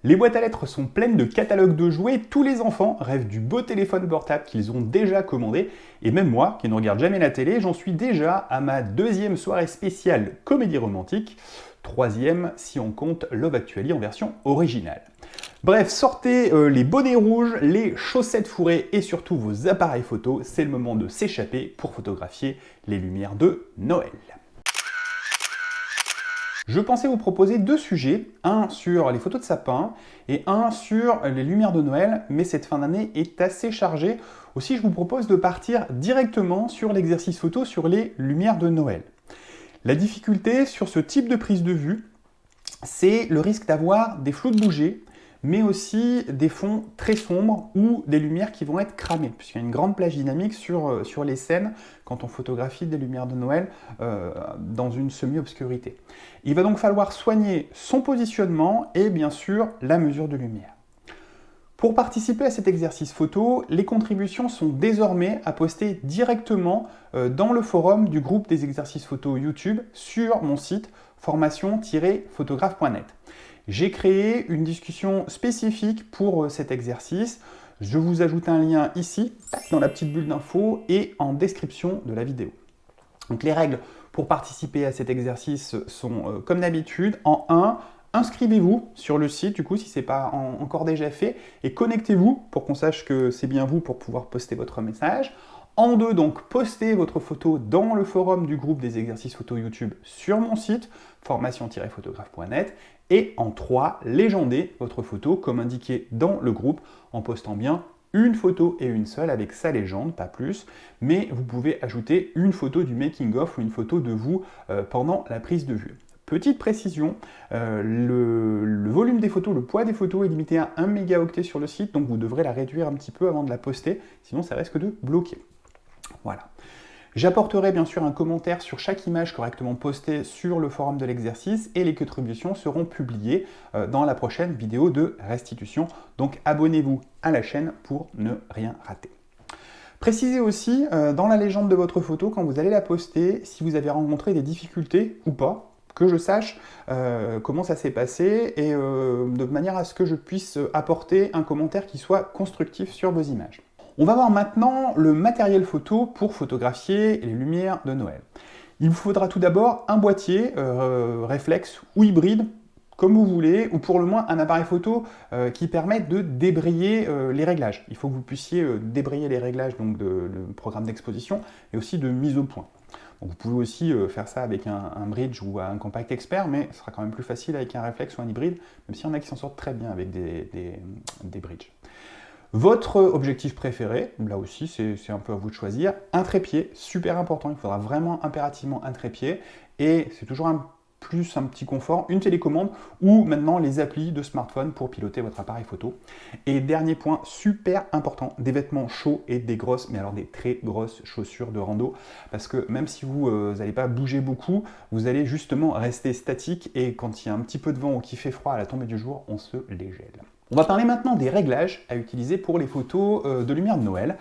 Les boîtes à lettres sont pleines de catalogues de jouets, tous les enfants rêvent du beau téléphone portable qu'ils ont déjà commandé, et même moi, qui ne regarde jamais la télé, j'en suis déjà à ma deuxième soirée spéciale comédie romantique, troisième si on compte Love Actually en version originale. Bref, sortez les bonnets rouges, les chaussettes fourrées et surtout vos appareils photo, c'est le moment de s'échapper pour photographier les lumières de Noël. Je pensais vous proposer deux sujets, un sur les photos de sapin et un sur les lumières de Noël, mais cette fin d'année est assez chargée. Aussi, je vous propose de partir directement sur l'exercice photo sur les lumières de Noël. La difficulté sur ce type de prise de vue, c'est le risque d'avoir des flous de bouger, mais aussi des fonds très sombres ou des lumières qui vont être cramées, puisqu'il y a une grande plage dynamique sur les scènes quand on photographie des lumières de Noël dans une semi-obscurité. Il va donc falloir soigner son positionnement et bien sûr la mesure de lumière. Pour participer à cet exercice photo, les contributions sont désormais à poster directement dans le forum du groupe des exercices photo YouTube sur mon site formation-photographe.net. J'ai créé une discussion spécifique pour cet exercice. Je vous ajoute un lien ici, dans la petite bulle d'infos et en description de la vidéo. Donc les règles pour participer à cet exercice sont comme d'habitude. En 1, inscrivez-vous sur le site, du coup, si ce n'est pas encore déjà fait, et connectez-vous pour qu'on sache que c'est bien vous pour pouvoir poster votre message. En 2, donc, postez votre photo dans le forum du groupe des exercices photo YouTube sur mon site, formation-photographe.net. Et en 3, légendez votre photo comme indiqué dans le groupe en postant bien une photo et une seule avec sa légende, pas plus, mais vous pouvez ajouter une photo du making-of ou une photo de vous pendant la prise de vue. Petite précision, le volume des photos, le poids des photos est limité à 1 mégaoctet sur le site, donc vous devrez la réduire un petit peu avant de la poster, sinon ça risque de bloquer. Voilà. J'apporterai bien sûr un commentaire sur chaque image correctement postée sur le forum de l'exercice et les contributions seront publiées dans la prochaine vidéo de restitution. Donc abonnez-vous à la chaîne pour ne rien rater. Précisez aussi dans la légende de votre photo, quand vous allez la poster, si vous avez rencontré des difficultés ou pas, que je sache comment ça s'est passé et de manière à ce que je puisse apporter un commentaire qui soit constructif sur vos images. On va voir maintenant le matériel photo pour photographier les lumières de Noël. Il vous faudra tout d'abord un boîtier réflexe ou hybride, comme vous voulez, ou pour le moins un appareil photo qui permette de débrayer les réglages. Il faut que vous puissiez débrayer les réglages donc de programme d'exposition et aussi de mise au point. Donc vous pouvez aussi faire ça avec un bridge ou un compact expert, mais ce sera quand même plus facile avec un réflexe ou un hybride, même s'il y en a qui s'en sortent très bien avec des bridges. Votre objectif préféré, là aussi c'est un peu à vous de choisir, un trépied, super important, il faudra vraiment impérativement un trépied, et c'est toujours un petit confort, une télécommande ou maintenant les applis de smartphone pour piloter votre appareil photo. Et dernier point, super important, des vêtements chauds et des grosses, mais alors des très grosses chaussures de rando, parce que même si vous n'allez pas bouger beaucoup, vous allez justement rester statique et quand il y a un petit peu de vent ou qu'il fait froid à la tombée du jour, on se les gèle. On va parler maintenant des réglages à utiliser pour les photos de lumière de Noël.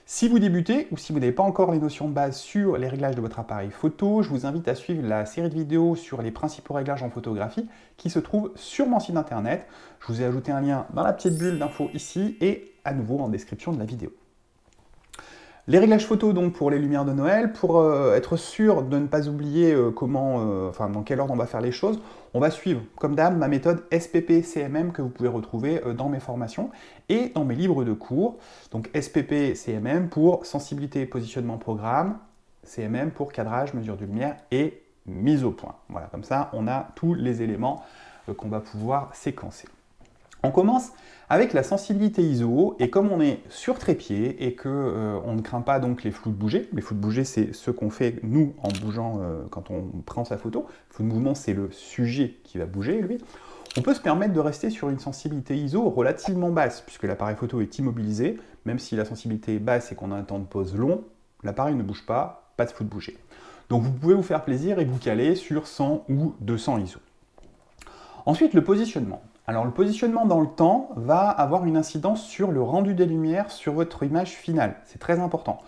Si vous débutez ou si vous n'avez pas encore les notions de base sur les réglages de votre appareil photo, je vous invite à suivre la série de vidéos sur les principaux réglages en photographie qui se trouve sur mon site internet. Je vous ai ajouté un lien dans la petite bulle d'infos ici et à nouveau en description de la vidéo. Les réglages photo donc pour les lumières de Noël, pour être sûr de ne pas oublier dans quel ordre on va faire les choses, on va suivre comme d'hab ma méthode SPP-CMM que vous pouvez retrouver dans mes formations et dans mes livres de cours. Donc SPP-CMM pour sensibilité, positionnement, programme, CMM pour cadrage, mesure de lumière et mise au point. Voilà, comme ça on a tous les éléments qu'on va pouvoir séquencer. On commence avec la sensibilité ISO, et comme on est sur trépied et que on ne craint pas donc les flous de bouger, les flous de bouger c'est ce qu'on fait nous en bougeant quand on prend sa photo, le flou de mouvement c'est le sujet qui va bouger lui, on peut se permettre de rester sur une sensibilité ISO relativement basse, puisque l'appareil photo est immobilisé, même si la sensibilité est basse et qu'on a un temps de pause long, l'appareil ne bouge pas de flou de bouger. Donc vous pouvez vous faire plaisir et vous caler sur 100 ou 200 ISO. Ensuite le positionnement. Alors le positionnement dans le temps va avoir une incidence sur le rendu des lumières sur votre image finale, c'est très important.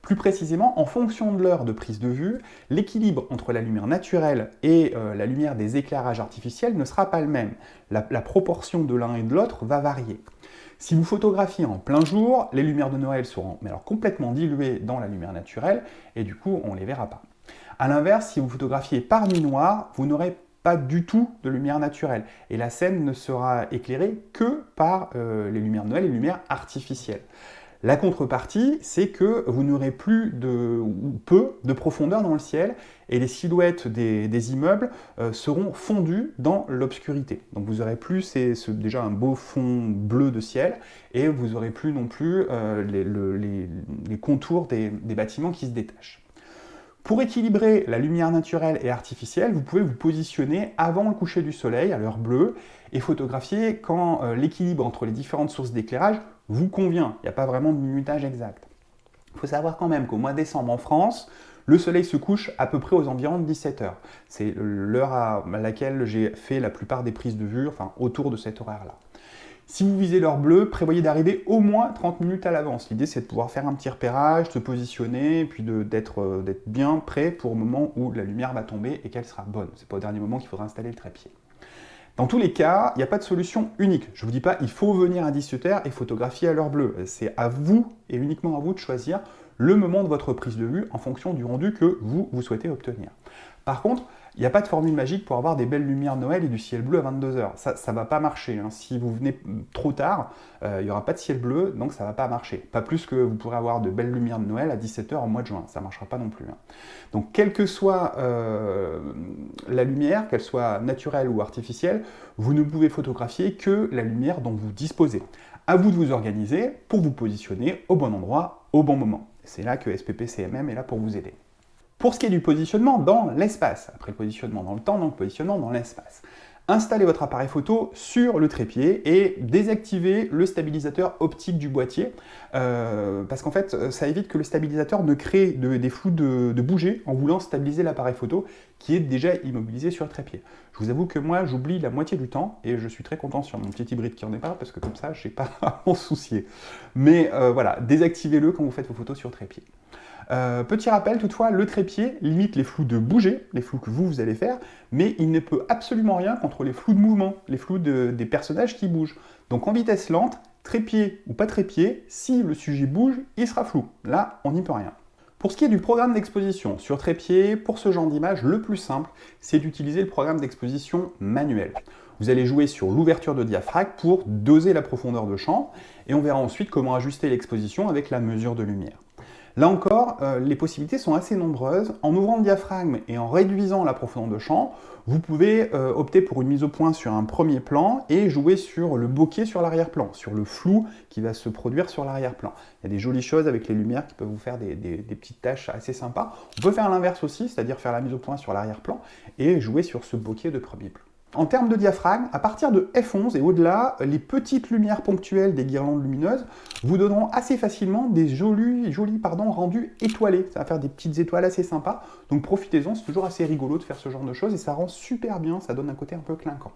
Plus précisément, en fonction de l'heure de prise de vue, l'équilibre entre la lumière naturelle et la lumière des éclairages artificiels ne sera pas le même. La proportion de l'un et de l'autre va varier. Si vous photographiez en plein jour, les lumières de Noël seront complètement diluées dans la lumière naturelle et du coup, on ne les verra pas. A l'inverse, si vous photographiez par nuit noire, vous n'aurez pas du tout de lumière naturelle et la scène ne sera éclairée que par les lumières de Noël et les lumières artificielles. La contrepartie, c'est que vous n'aurez plus ou peu de profondeur dans le ciel et les silhouettes des immeubles seront fondues dans l'obscurité. Donc vous n'aurez plus déjà un beau fond bleu de ciel et vous n'aurez plus non plus les contours des bâtiments qui se détachent. Pour équilibrer la lumière naturelle et artificielle, vous pouvez vous positionner avant le coucher du soleil, à l'heure bleue, et photographier quand l'équilibre entre les différentes sources d'éclairage vous convient. Il n'y a pas vraiment de minutage exact. Il faut savoir quand même qu'au mois de décembre en France, le soleil se couche à peu près aux environs de 17 h. C'est l'heure à laquelle j'ai fait la plupart des prises de vue, enfin autour de cet horaire-là. Si vous visez l'heure bleue, prévoyez d'arriver au moins 30 minutes à l'avance. L'idée, c'est de pouvoir faire un petit repérage, se positionner, et puis d'être bien prêt pour le moment où la lumière va tomber et qu'elle sera bonne. C'est pas au dernier moment qu'il faudra installer le trépied. Dans tous les cas, il n'y a pas de solution unique. Je ne vous dis pas, il faut venir à 17 h et photographier à l'heure bleue. C'est à vous, et uniquement à vous, de choisir le moment de votre prise de vue en fonction du rendu que vous souhaitez obtenir. Par contre, il n'y a pas de formule magique pour avoir des belles lumières de Noël et du ciel bleu à 22 h. Ça ne va pas marcher. Si vous venez trop tard, il n'y aura pas de ciel bleu, donc ça ne va pas marcher. Pas plus que vous pourrez avoir de belles lumières de Noël à 17 h au mois de juin. Ça ne marchera pas non plus. Donc, quelle que soit la lumière, qu'elle soit naturelle ou artificielle, vous ne pouvez photographier que la lumière dont vous disposez. À vous de vous organiser pour vous positionner au bon endroit, au bon moment. C'est là que SPP-CMM est là pour vous aider. Pour ce qui est du positionnement dans l'espace, après le positionnement dans le temps, donc le positionnement dans l'espace, installez votre appareil photo sur le trépied et désactivez le stabilisateur optique du boîtier, parce qu'en fait, ça évite que le stabilisateur ne crée des flous de bouger en voulant stabiliser l'appareil photo qui est déjà immobilisé sur le trépied. Je vous avoue que moi, j'oublie la moitié du temps et je suis très content sur mon petit hybride qui en est pas, parce que comme ça, je n'ai pas à m'en soucier. Mais voilà, désactivez-le quand vous faites vos photos sur trépied. Petit rappel toutefois, le trépied limite les flous de bouger, les flous que vous allez faire, mais il ne peut absolument rien contre les flous de mouvement, les flous des personnages qui bougent. Donc en vitesse lente, trépied ou pas trépied, si le sujet bouge, il sera flou. Là, on n'y peut rien. Pour ce qui est du programme d'exposition sur trépied, pour ce genre d'image, le plus simple, c'est d'utiliser le programme d'exposition manuel. Vous allez jouer sur l'ouverture de diaphragme pour doser la profondeur de champ, et on verra ensuite comment ajuster l'exposition avec la mesure de lumière. Là encore, les possibilités sont assez nombreuses. En ouvrant le diaphragme et en réduisant la profondeur de champ, vous pouvez opter pour une mise au point sur un premier plan et jouer sur le bokeh sur l'arrière-plan, sur le flou qui va se produire sur l'arrière-plan. Il y a des jolies choses avec les lumières qui peuvent vous faire des petites tâches assez sympas. On peut faire l'inverse aussi, c'est-à-dire faire la mise au point sur l'arrière-plan et jouer sur ce bokeh de premier plan. En termes de diaphragme, à partir de f11 et au-delà, les petites lumières ponctuelles des guirlandes lumineuses vous donneront assez facilement des jolis rendus étoilés. Ça va faire des petites étoiles assez sympas, donc profitez-en, c'est toujours assez rigolo de faire ce genre de choses et ça rend super bien, ça donne un côté un peu clinquant.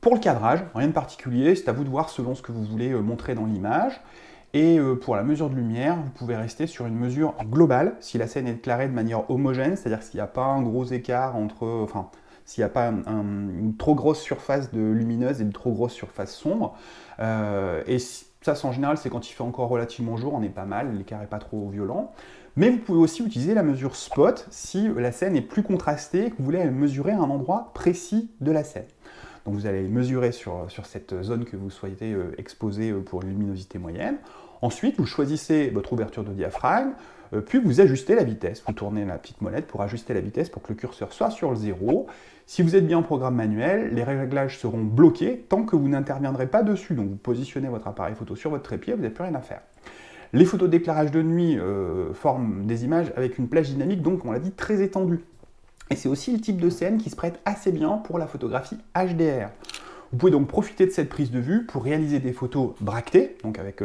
Pour le cadrage, rien de particulier, c'est à vous de voir selon ce que vous voulez montrer dans l'image. Et pour la mesure de lumière, vous pouvez rester sur une mesure globale, si la scène est éclairée de manière homogène, c'est-à-dire s'il n'y a pas un gros écart entre... s'il n'y a pas une trop grosse surface de lumineuse et une trop grosse surface sombre. Et ça, en général, c'est quand il fait encore relativement jour, on est pas mal, l'écart n'est pas trop violent. Mais vous pouvez aussi utiliser la mesure spot si la scène est plus contrastée et que vous voulez mesurer un endroit précis de la scène. Donc vous allez mesurer sur cette zone que vous souhaitez exposer pour une luminosité moyenne. Ensuite, vous choisissez votre ouverture de diaphragme, puis vous ajustez la vitesse. Vous tournez la petite molette pour ajuster la vitesse pour que le curseur soit sur le 0. Si vous êtes bien en programme manuel, les réglages seront bloqués tant que vous n'interviendrez pas dessus. Donc vous positionnez votre appareil photo sur votre trépied, vous n'avez plus rien à faire. Les photos d'éclairage de nuit forment des images avec une plage dynamique, donc on l'a dit, très étendue. Et c'est aussi le type de scène qui se prête assez bien pour la photographie HDR. Vous pouvez donc profiter de cette prise de vue pour réaliser des photos bractées, donc avec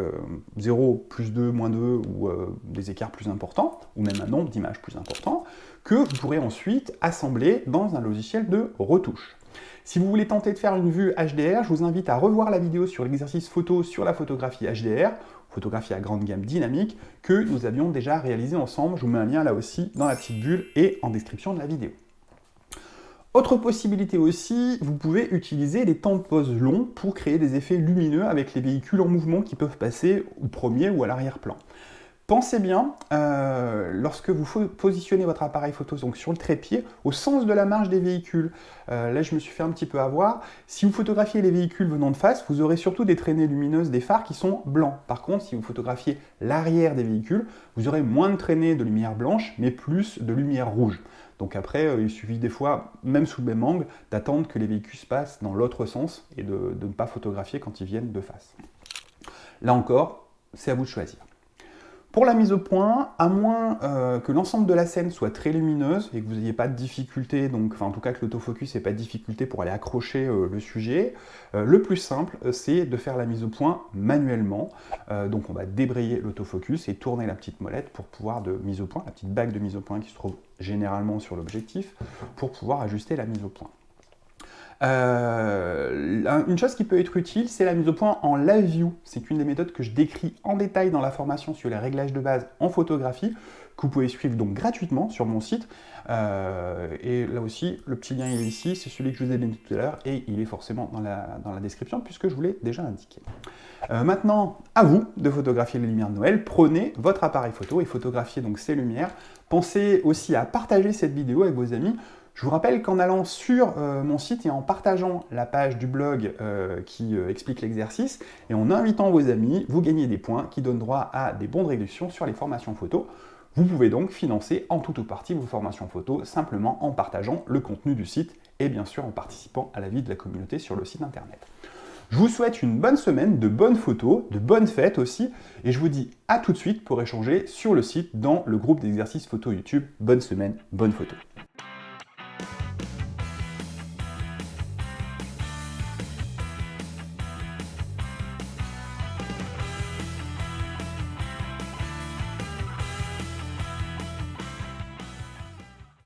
0, plus 2, moins 2, ou des écarts plus importants, ou même un nombre d'images plus important, que vous pourrez ensuite assembler dans un logiciel de retouche. Si vous voulez tenter de faire une vue HDR, je vous invite à revoir la vidéo sur l'exercice photo sur la photographie HDR, photographie à grande gamme dynamique, que nous avions déjà réalisé ensemble. Je vous mets un lien là aussi dans la petite bulle et en description de la vidéo. Autre possibilité aussi, vous pouvez utiliser les temps de pause longs pour créer des effets lumineux avec les véhicules en mouvement qui peuvent passer au premier ou à l'arrière-plan. Pensez bien, lorsque vous positionnez votre appareil photo donc sur le trépied, au sens de la marge des véhicules. Là, je me suis fait un petit peu avoir. Si vous photographiez les véhicules venant de face, vous aurez surtout des traînées lumineuses des phares qui sont blancs. Par contre, si vous photographiez l'arrière des véhicules, vous aurez moins de traînées de lumière blanche, mais plus de lumière rouge. Donc après, il suffit des fois, même sous le même angle, d'attendre que les véhicules se passent dans l'autre sens et de ne pas photographier quand ils viennent de face. Là encore, c'est à vous de choisir. Pour la mise au point, à moins que l'ensemble de la scène soit très lumineuse et que vous n'ayez pas de difficulté, en tout cas que l'autofocus n'ait pas de difficulté pour aller accrocher le sujet, le plus simple, c'est de faire la mise au point manuellement. Donc on va débrayer l'autofocus et tourner la petite molette pour pouvoir de mise au point, la petite bague de mise au point qui se trouve généralement sur l'objectif, pour pouvoir ajuster la mise au point. Une chose qui peut être utile, c'est la mise au point en live view. C'est une des méthodes que je décris en détail dans la formation sur les réglages de base en photographie, que vous pouvez suivre donc gratuitement sur mon site. Et là aussi, le petit lien il est ici, c'est celui que je vous ai donné tout à l'heure, et il est forcément dans la description puisque je vous l'ai déjà indiqué. Maintenant, à vous de photographier les lumières de Noël. Prenez votre appareil photo et photographiez donc ces lumières. Pensez aussi à partager cette vidéo avec vos amis. Je vous rappelle qu'en allant sur mon site et en partageant la page du blog qui explique l'exercice et en invitant vos amis, vous gagnez des points qui donnent droit à des bons de réduction sur les formations photo. Vous pouvez donc financer en tout ou partie vos formations photo simplement en partageant le contenu du site et bien sûr en participant à la vie de la communauté sur le site internet. Je vous souhaite une bonne semaine, de bonnes photos, de bonnes fêtes aussi, et je vous dis à tout de suite pour échanger sur le site dans le groupe d'exercices photo YouTube. Bonne semaine, bonnes photos.